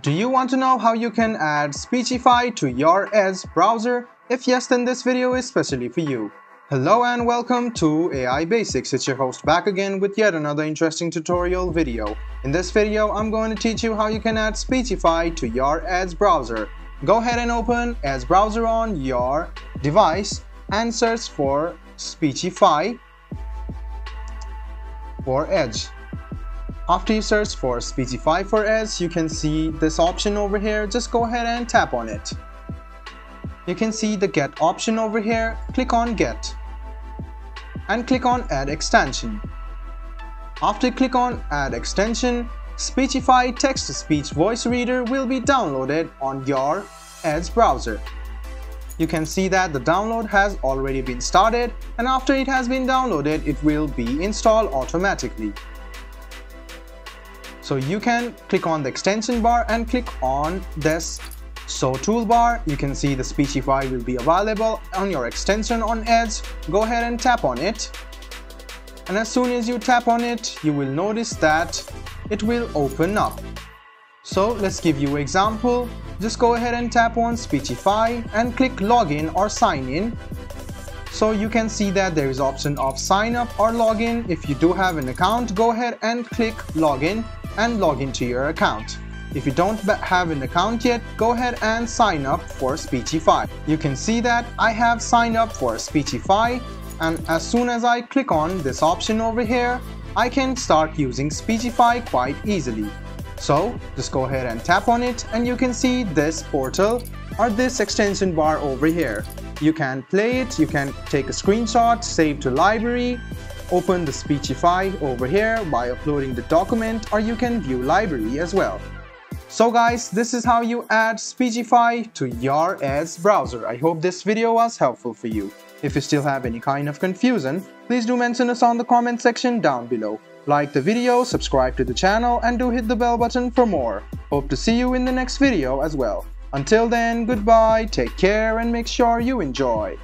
Do you want to know how you can add Speechify to your Edge browser? If yes, then this video is specially for you. Hello and welcome to AI Basics. It's your host back again with yet another interesting tutorial video. In this video, I'm going to teach you how you can add Speechify to your Edge browser. Go ahead and open Edge browser on your device and search for Speechify for Edge. After you search for Speechify for Edge, you can see this option over here. Just go ahead and tap on it. You can see the Get option over here. Click on Get and click on Add Extension. After you click on Add Extension, Speechify text-to-speech voice reader will be downloaded on your Edge browser. You can see that the download has already been started, and after it has been downloaded, it will be installed automatically. So you can click on the extension bar and click on this toolbar. You can see the Speechify will be available on your extension on Edge. Go ahead and tap on it. And as soon as you tap on it, you will notice that it will open up. So let's give you an example. Just go ahead and tap on Speechify and click login or sign in. So you can see that there is option of sign up or login. If you do have an account, go ahead and click login and log into your account. If you don't have an account yet, go ahead and sign up for Speechify. You can see that I have signed up for Speechify, and as soon as I click on this option over here, I can start using Speechify quite easily. So just go ahead and tap on it and you can see this portal or this extension bar over here. You can play it, you can take a screenshot, save to library, open the Speechify over here by uploading the document, or you can view library as well. So guys, this is how you add Speechify to your Edge browser. I hope this video was helpful for you. If you still have any kind of confusion, please do mention us on the comment section down below. Like the video, subscribe to the channel, and do hit the bell button for more. Hope to see you in the next video as well. Until then, goodbye, take care, and make sure you enjoy.